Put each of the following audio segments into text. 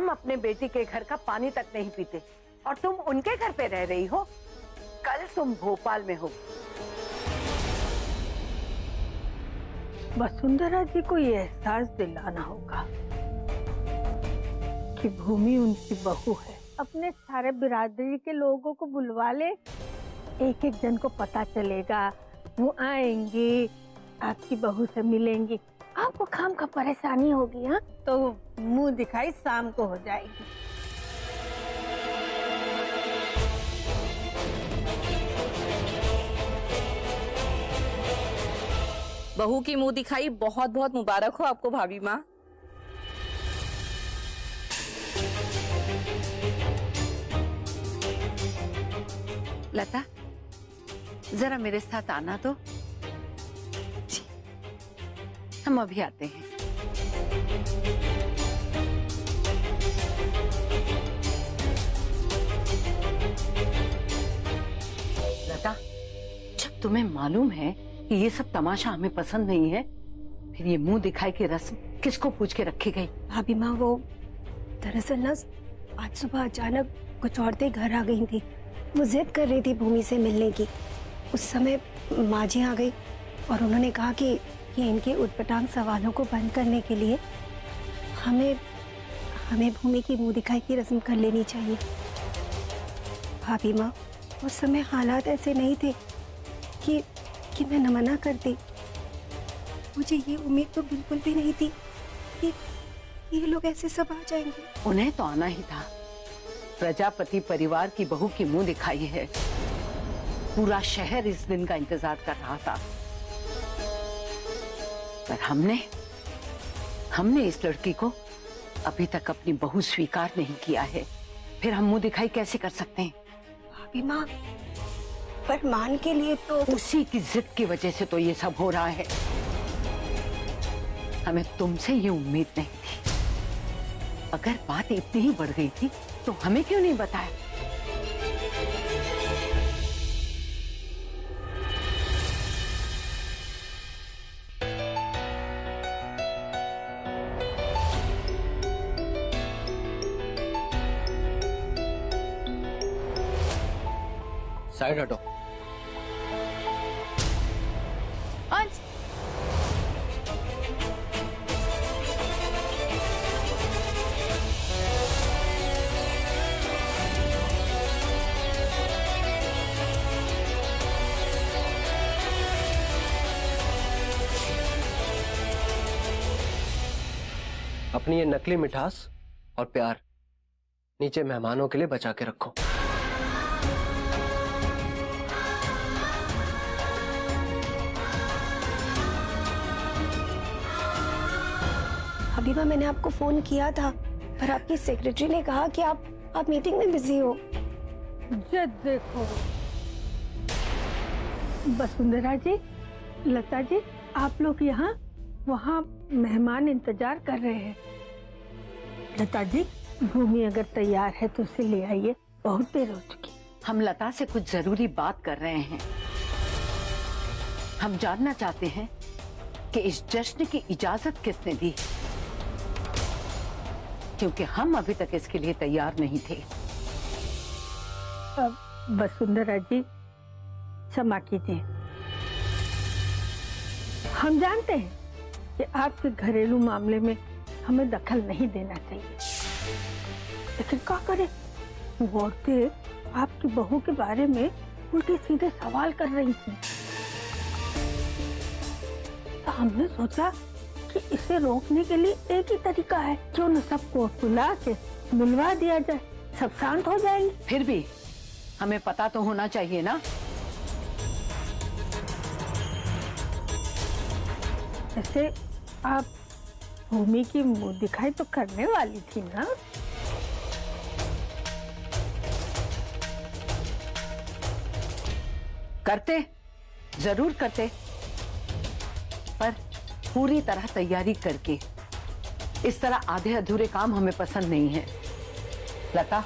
हम अपने बेटी के घर का पानी तक नहीं पीते और तुम उनके घर पे रह रही हो। कल तुम भोपाल में हो। वसुंधरा जी को ये एहसास दिलाना होगा कि भूमि उनकी बहू है। अपने सारे बिरादरी के लोगों को बुलवा ले, एक एक जन को पता चलेगा, वो आएंगे, आपकी बहू से मिलेंगी, आपको खाम खा परेशानी होगी। हाँ, तो मुंह दिखाई शाम को हो जाएगी। बहू की मुंह दिखाई बहुत बहुत मुबारक हो आपको भाभी माँ। लता, जरा मेरे साथ आना तो। जी, हम अभी आते हैं। लता, जब तुम्हें मालूम है कि ये सब तमाशा हमें पसंद नहीं है, फिर ये मुंह दिखाई की रस्म किसको पूछ के रखी गई? भाभी माँ, वो दरअसल ना आज सुबह अचानक कुछ औरतें घर आ गई थी। वो जिद कर रही थी भूमि से मिलने की। उस समय माँ जी आ गई और उन्होंने कहा कि ये इनके उटपटांग सवालों को बंद करने के लिए हमें भूमि की मुंह दिखाई की रस्म कर लेनी चाहिए। भाभी माँ, उस समय हालात ऐसे नहीं थे कि मैं न मना करती। मुझे ये उम्मीद तो बिल्कुल भी नहीं थी कि ये लोग ऐसे सब आ जाएंगे। उन्हें तो आना ही था। प्रजापति परिवार की बहू की मुंह दिखाई है। पूरा शहर इस दिन का इंतजार कर रहा था, पर हमने इस लड़की को अभी तक अपनी बहू स्वीकार नहीं किया है। फिर हम मुंह दिखाई कैसे कर सकते हैं? भाभी माँ, पर मान के लिए तो उसी की जिद की वजह से तो ये सब हो रहा है। हमें तुमसे ये उम्मीद नहीं थी। अगर बात इतनी ही बढ़ गई थी तो हमें क्यों नहीं बताया? साइड हटो। अपनी ये नकली मिठास और प्यार नीचे मेहमानों के लिए बचा के रखो। हबीबा, मैंने आपको फोन किया था पर आपकी सेक्रेटरी ने कहा कि आप मीटिंग में बिजी हो। जब देखो वसुंधरा जी, लता जी, आप लोग यहाँ वहाँ मेहमान इंतजार कर रहे हैं। लता जी, भूमि अगर तैयार है तो उसे ले आइए, बहुत देर हो चुकी। हम लता से कुछ जरूरी बात कर रहे हैं। हम जानना चाहते हैं कि इस जश्न की इजाजत किसने दी, क्योंकि हम अभी तक इसके लिए तैयार नहीं थे। अब वसुंधरा जी, क्षमा कीजिए। हम जानते हैं कि आपके घरेलू मामले में हमें दखल नहीं देना चाहिए, लेकिन क्या करें, वो औरतें आपकी बहू के बारे में उल्टे सीधे सवाल कर रही थी। तो हमने सोचा कि इसे रोकने के लिए एक ही तरीका है, क्यों न सबको बुला के मिलवा दिया जाए, सब शांत हो जाएंगे। फिर भी हमें पता तो होना चाहिए ना। जैसे आप भूमि की मुंह दिखाई तो करने वाली थी ना? करते, जरूर करते, पर पूरी तरह तैयारी करके। इस तरह आधे अधूरे काम हमें पसंद नहीं है। लता,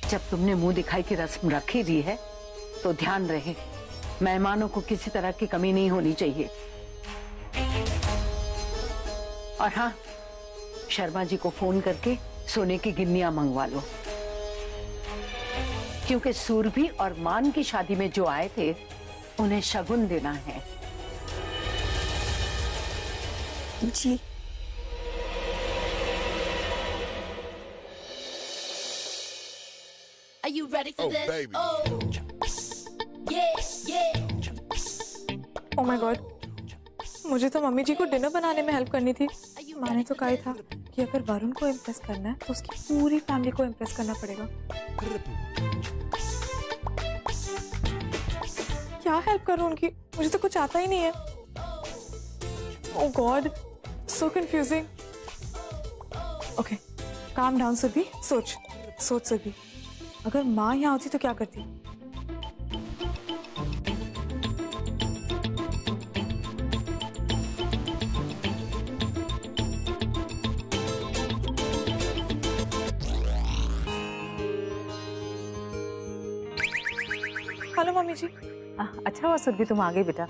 जब तुमने मुंह दिखाई की रस्म रखी दी है तो ध्यान रहे, मेहमानों को किसी तरह की कमी नहीं होनी चाहिए। और हाँ, शर्मा जी को फोन करके सोने की गिन्नियां मंगवा लो, क्योंकि सूरभि और मान की शादी में जो आए थे उन्हें शगुन देना है। जी Are you ready for this? baby. Oh, yeah. Oh my God, मुझे तो मम्मी जी को डिनर बनाने में हेल्प करनी थी। माँ ने तो कहा था कि अगर वरुण को इम्प्रेस करना है तो उसकी पूरी फैमिली को इम्प्रेस करना पड़ेगा। क्या हेल्प करूं उनकी? मुझे तो कुछ आता ही नहीं है। Oh God, so confusing. Okay, calm down Surabhi, सोच सुरभि, अगर माँ यहाँ होती तो क्या करती? Hello mummy ji. अच्छा हुआ सुरभि तुम आ गई बेटा।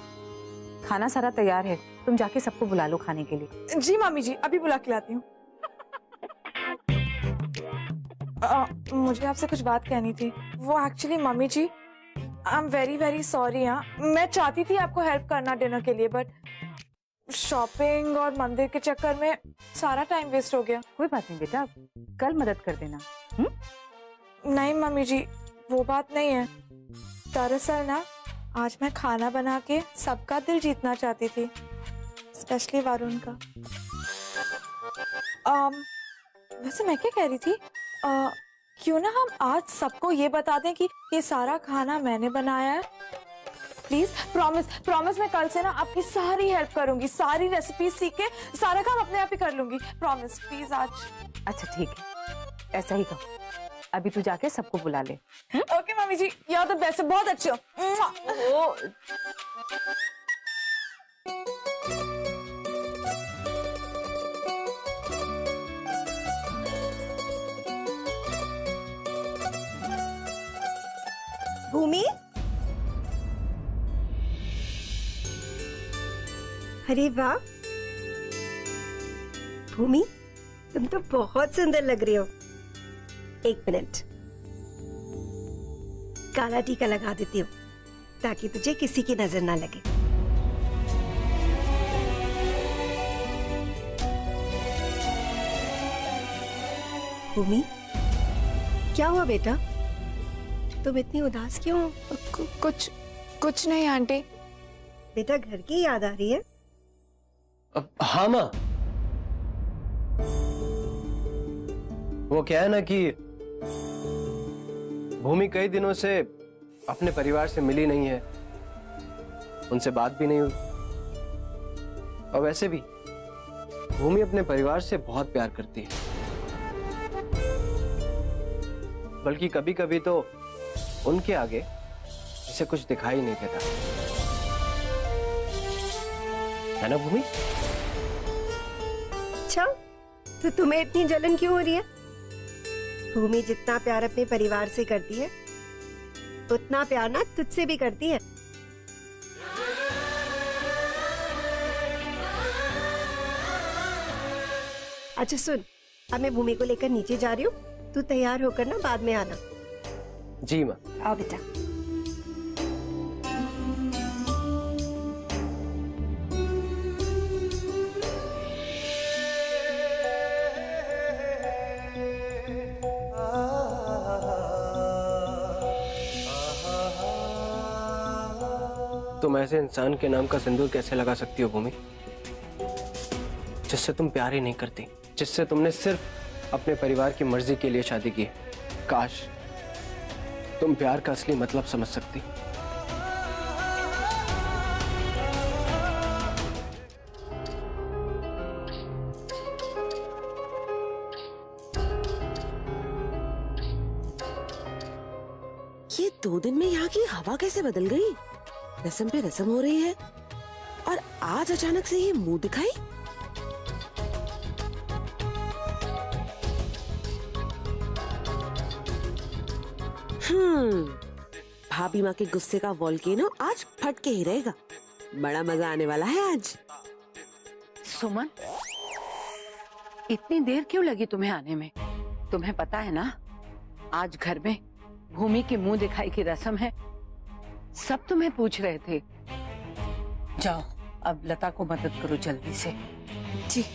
खाना सारा तैयार है, तुम जाके सबको बुला लो खाने के लिए। जी मम्मी जी, अभी बुला के लाती हूँ। मुझे आपसे कुछ बात कहनी थी। वो actually mummy ji, I am very very sorry. मैं चाहती थी आपको हेल्प करना डिनर के लिए, बट शॉपिंग और मंदिर के चक्कर में सारा टाइम वेस्ट हो गया। कोई बात नहीं बेटा, कल मदद कर देना। नहीं मम्मी जी, वो बात नहीं है। दरअसल ना, आज मैं खाना बना के सबका दिल जीतना चाहती थी, स्पेशली वरुण का। वैसे मैं क्या कह रही थी, क्यों ना हम आज सबको ये बता दें कि ये सारा खाना मैंने बनाया है। प्लीज प्रॉमिस मैं कल से ना आपकी सारी हेल्प करूंगी, सारी रेसिपी सीख के सारा काम अपने आप ही कर लूंगी। प्रॉमिस प्लीज आज। अच्छा ठीक है, ऐसा ही कहो। अभी तू जाके सबको बुला ले। ओके मम्मी जी, यार तो वैसे बहुत अच्छे हो। भूमि, अरे वाह भूमि, तुम तो बहुत सुंदर लग रही हो। एक मिनट, काला टीका लगा देती हूँ ताकि तुझे किसी की नजर ना लगे। भूमि, क्या हुआ बेटा? तुम इतनी उदास क्यों हो? कुछ नहीं आंटी। बेटा घर की याद आ रही है? हाँ माँ, वो क्या है ना कि भूमि कई दिनों से अपने परिवार से मिली नहीं है, उनसे बात भी नहीं हुई। और वैसे भी भूमि अपने परिवार से बहुत प्यार करती है, बल्कि कभी कभी तो उनके आगे इसे कुछ दिखाई नहीं देता, है ना भूमि? अच्छा, तो तुम्हें इतनी जलन क्यों हो रही है? भूमि जितना प्यार अपने परिवार से करती है, उतना प्यार ना तुझसे भी करती है। अच्छा सुन, अब मैं भूमि को लेकर नीचे जा रही हूँ, तू तैयार होकर ना बाद में आना। जी माँ। आओ बेटा। तुम ऐसे इंसान के नाम का सिंदूर कैसे लगा सकती हो भूमि, जिससे तुम प्यार ही नहीं करती, जिससे तुमने सिर्फ अपने परिवार की मर्जी के लिए शादी की? काश तुम प्यार का असली मतलब समझ सकती। ये 2 दिन में यहाँ की हवा कैसे बदल गई? रस्म पे रस्म हो रही है और आज अचानक से ये मुंह दिखाई। भाभी माँ के गुस्से का वॉल्केनो आज फट के ही रहेगा। बड़ा मजा आने वाला है आज। सुमन, इतनी देर क्यों लगी तुम्हें आने में? तुम्हें पता है ना, आज घर में भूमि की मुंह दिखाई की रस्म है। सब तुम्हें पूछ रहे थे। जाओ अब लता को मदद करो जल्दी से। जी।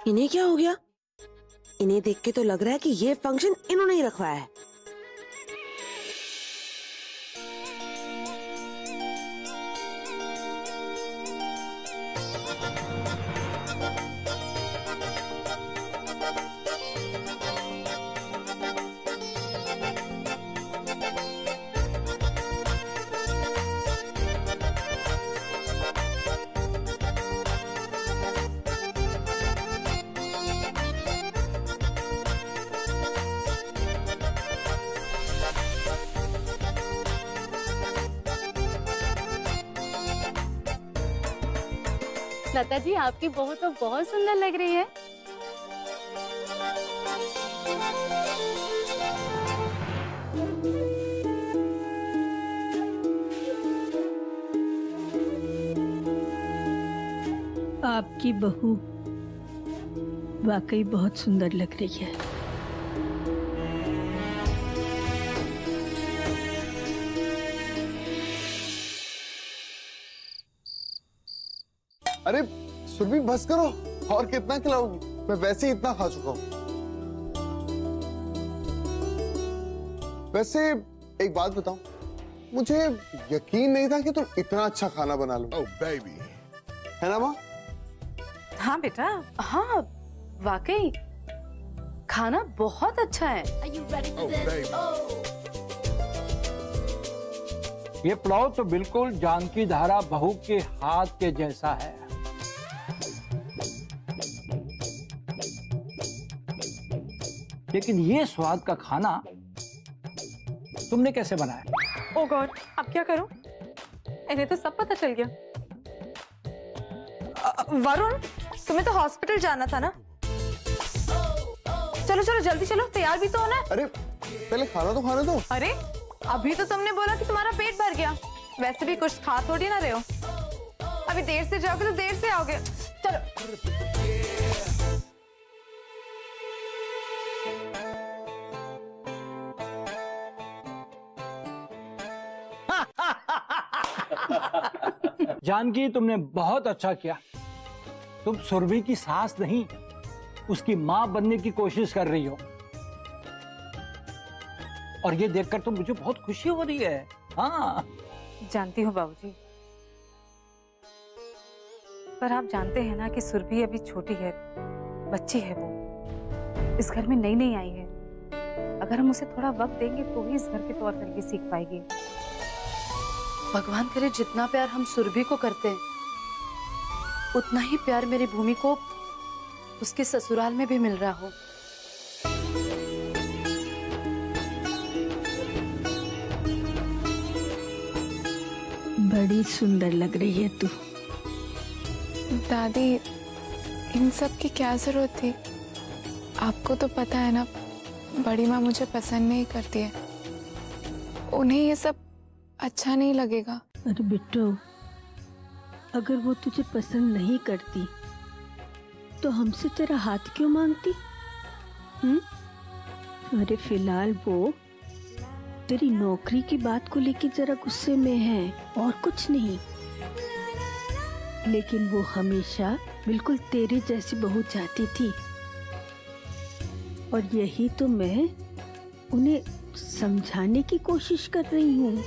इन्हें क्या हो गया? इन्हें देख के तो लग रहा है कि ये फंक्शन इन्होंने ही रखवाया है। लता जी, आपकी बहू तो बहुत सुंदर लग रही है। आपकी बहू वाकई बहुत सुंदर लग रही है। अरे सुरभि बस करो, और कितना खिलाओगी? मैं वैसे ही इतना खा चुका हूँ। वैसे एक बात बताऊं, मुझे यकीन नहीं था कि तुम इतना अच्छा खाना बना लो। Oh, baby. है ना माँ? हाँ बेटा, हाँ वाकई खाना बहुत अच्छा है। Are you ready for Oh, this? baby. Oh. ये पुलाव तो बिल्कुल जानकी धारा बहू के हाथ के जैसा है। लेकिन ये स्वाद का खाना तुमने कैसे बनाया? ओ गॉड, अब क्या करूं? इन्हें तो सब पता चल गया। वरुण, तुम्हें तो हॉस्पिटल जाना था ना? चलो चलो जल्दी चलो, तैयार भी तो होना है। अरे पहले खाना तो खाने दो। अरे अभी तो तुमने बोला कि तुम्हारा पेट भर गया। वैसे भी कुछ खा थोड़ी ना रहे हो। अभी देर से जाओगे तो देर से आओगे। चलो। जानकी, तुमने बहुत अच्छा किया। तुम सुरभि की सास नहीं, उसकी मां बनने की कोशिश कर रही हो। और ये देखकर तो मुझे बहुत खुशी हो रही है। हाँ जानती हूँ बाबूजी, पर आप जानते हैं ना कि सुरभि अभी छोटी है, बच्ची है वो, इस घर में नई नई आई है। अगर हम उसे थोड़ा वक्त देंगे तो ही इस घर के तौर तरीके सीख पाएगी। भगवान करे जितना प्यार हम सुरभि को करते हैं, उतना ही प्यार मेरी भूमि को उसके ससुराल में भी मिल रहा हो। बड़ी सुंदर लग रही है तू। दादी, इन सब की क्या जरूरत थी? आपको तो पता है ना, बड़ी माँ मुझे पसंद नहीं करती है। उन्हें ये सब अच्छा नहीं लगेगा। अरे बिट्टू, अगर वो तुझे पसंद नहीं करती तो हमसे तेरा हाथ क्यों मांगती? अरे फिलहाल वो तेरी नौकरी की बात को लेके जरा गुस्से में है, और कुछ नहीं। लेकिन वो हमेशा बिल्कुल तेरे जैसी बहू चाहती थी, और यही तो मैं उन्हें समझाने की कोशिश कर रही हूँ।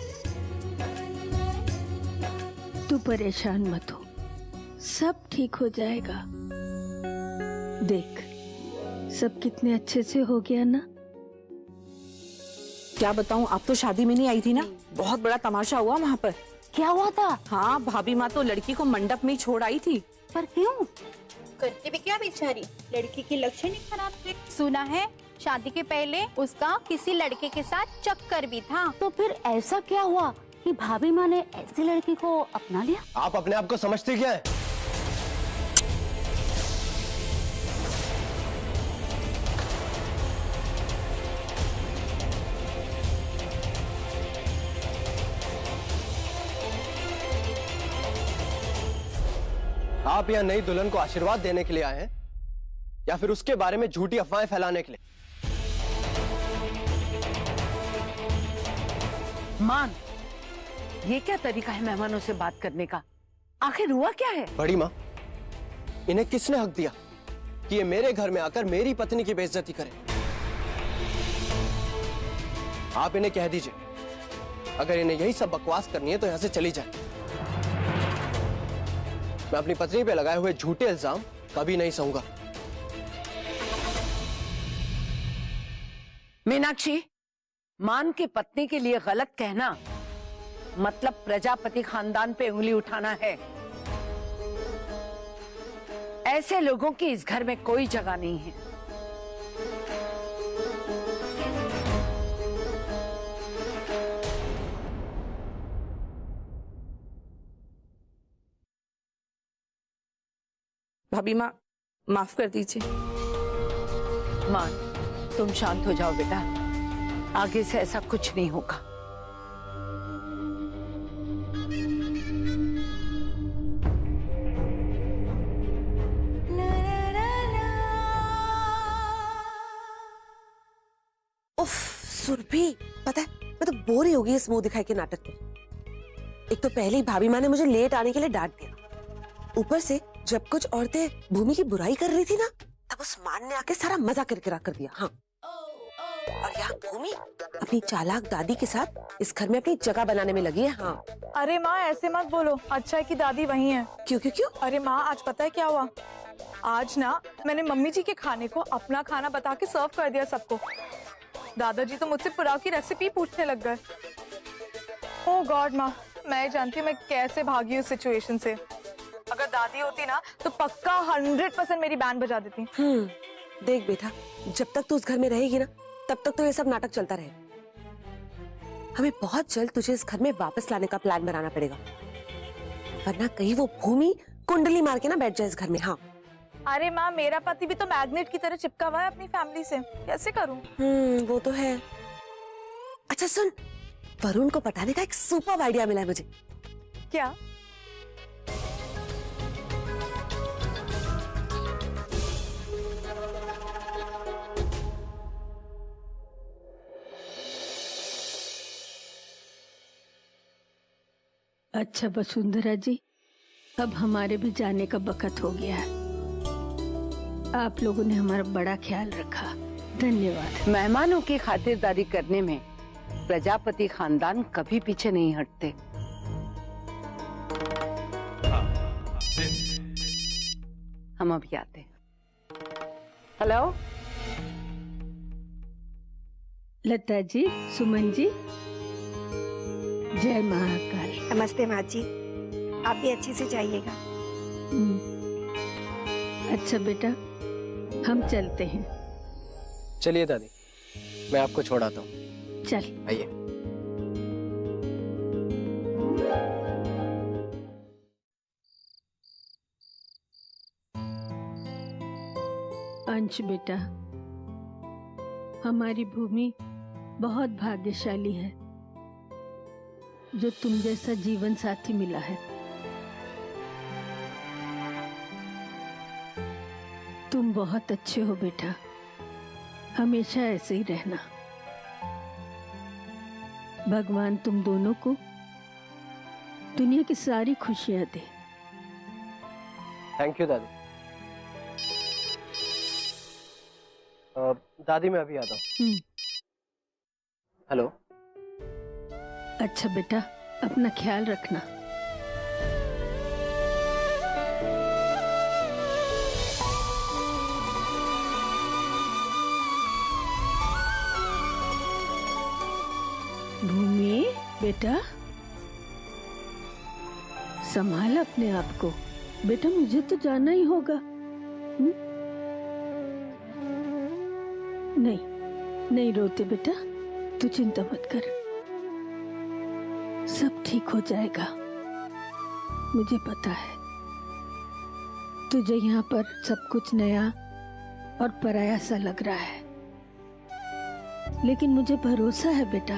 तू परेशान मत हो, सब ठीक हो जाएगा। देख, सब कितने अच्छे से हो गया ना। क्या बताऊं, आप तो शादी में नहीं आई थी ना? बहुत बड़ा तमाशा हुआ वहाँ पर। क्या हुआ था? हाँ, भाभी माँ तो लड़की को मंडप में ही छोड़ आई थी। पर क्यों? करती भी क्या बेचारी, लड़की की लक्षण ही खराब थे। सुना है शादी के पहले उसका किसी लड़के के साथ चक्कर भी था। तो फिर ऐसा क्या हुआ कि भाभी माँ ने ऐसी लड़की को अपना लिया? आप अपने आप को समझते क्या है? आप यहाँ नई दुल्हन को आशीर्वाद देने के लिए आए हैं या फिर उसके बारे में झूठी अफवाहें फैलाने के लिए? मान, ये क्या तरीका है मेहमानों से बात करने का? आखिर हुआ क्या है? बड़ी माँ, इन्हें किसने हक दिया कि ये मेरे घर में आकर मेरी पत्नी की बेइज्जती करें? आप इन्हें कह दीजिए, अगर इन्हें यही सब बकवास करनी है तो यहां से चली जाए। मैं अपनी पत्नी पे लगाए हुए झूठे इल्जाम कभी नहीं सहूंगा। मीनाक्षी, मान की पत्नी के लिए गलत कहना मतलब प्रजापति खानदान पे उंगली उठाना है। ऐसे लोगों की इस घर में कोई जगह नहीं है। भाभी माँ, माफ कर दीजिए। मान, तुम शांत हो जाओ बेटा, आगे से ऐसा कुछ नहीं होगा। उफ, सुरभि, पता है मैं तो बोर ही हो गई इस मुंह दिखाई के नाटक में। एक तो पहले ही भाभी माँ ने मुझे लेट आने के लिए डांट दिया, ऊपर से जब कुछ औरतें भूमि की बुराई कर रही थी ना, तब उस मान ने आके सारा मजा करके रख कर दिया। हाँ, और यहाँ भूमि अपनी चालाक दादी के साथ इस घर में अपनी जगह बनाने में लगी है। हाँ। अरे माँ, ऐसे मत बोलो, अच्छा है कि दादी वही है। क्यों क्यों क्यों? अरे माँ, आज पता है क्या हुआ? आज ना मैंने मम्मी जी के खाने को अपना खाना बता के सर्व कर दिया सबको। दादाजी तो मुझसे पुलाव की रेसिपी पूछने लग गए। ओह गॉड माँ, मैं जानती हूँ मैं कैसे भागी उस सिचुएशन से। अगर दादी होती ना तो पक्का 100% मेरी बैंड बजा देती। देख बेटा, जब तक तू उस घर में रहेगी ना, तब तक तो ये सब नाटक चलता रहे। हमें बहुत जल्द तुझे इस घर में वापस लाने का प्लान बनाना पड़ेगा, वरना कहीं वो भूमि कुंडली मार के ना बैठ जाए इस घर में। हाँ। अरे माँ, मेरा पति भी तो मैग्नेट की तरह चिपका हुआ है अपनी फैमिली से, कैसे करूं? वो तो है। अच्छा सुन, वरुण को पटाने का एक सुपर आइडिया मिला है मुझे। क्या? अच्छा वसुंधरा जी, अब हमारे भी जाने का वक्त हो गया है। आप लोगों ने हमारा बड़ा ख्याल रखा, धन्यवाद। मेहमानों की खातिरदारी करने में प्रजापति खानदान कभी पीछे नहीं हटते। हम अभी आते हैं। हेलो लता जी, सुमन जी, जय महाकाल। नमस्ते माँ जी, आप भी अच्छे से जाइएगा। अच्छा बेटा, हम चलते हैं। चलिए दादी, मैं आपको छोड़ाता हूँ। चल आइए। अंश बेटा, हमारी भूमि बहुत भाग्यशाली है जो तुम जैसा जीवन साथी मिला है। तुम बहुत अच्छे हो बेटा, हमेशा ऐसे ही रहना। भगवान तुम दोनों को दुनिया की सारी खुशियां दे। थैंक यू दादी। दादी मैं अभी आता हूँ। हेलो। अच्छा बेटा, अपना ख्याल रखना। भूमि बेटा, संभाल अपने आप को। बेटा मुझे तो जाना ही होगा। नहीं नहीं रोते बेटा, तू चिंता मत कर, सब ठीक हो जाएगा। मुझे पता है तुझे यहाँ पर सब कुछ नया और पराया सा लग रहा है, लेकिन मुझे भरोसा है बेटा,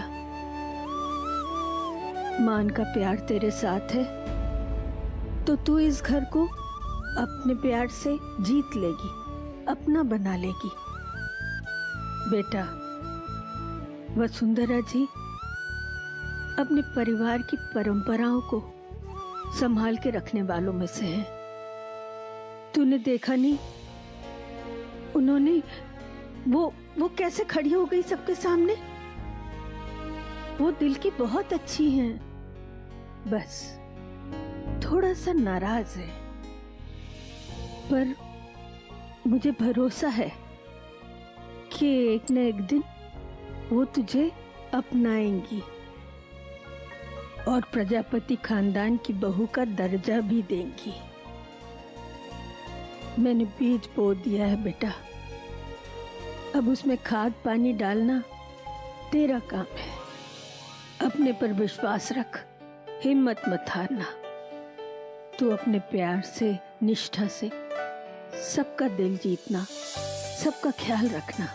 मान का प्यार तेरे साथ है तो तू इस घर को अपने प्यार से जीत लेगी, अपना बना लेगी। बेटा, वसुंधरा जी अपने परिवार की परंपराओं को संभाल के रखने वालों में से हैं। तूने देखा नहीं, उन्होंने वो कैसे खड़ी हो गई सबके सामने। वो दिल की बहुत अच्छी हैं, बस थोड़ा सा नाराज है, पर मुझे भरोसा है कि एक न एक दिन वो तुझे अपनाएंगी और प्रजापति खानदान की बहू का दर्जा भी देंगी। मैंने बीज बो दिया है बेटा, अब उसमें खाद पानी डालना तेरा काम है। अपने पर विश्वास रख, हिम्मत मत हारना। तू अपने प्यार से, निष्ठा से सबका दिल जीतना, सबका ख्याल रखना।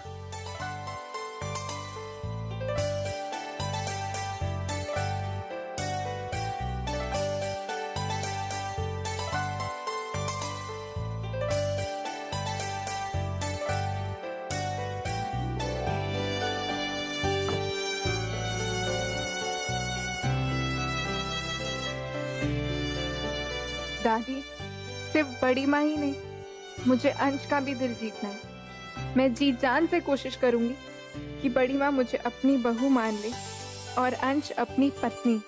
दादी, सिर्फ बड़ी माँ ही नहीं, मुझे अंश का भी दिल जीतना है। मैं जी जान से कोशिश करूंगी कि बड़ी माँ मुझे अपनी बहू मान ले और अंश अपनी पत्नी।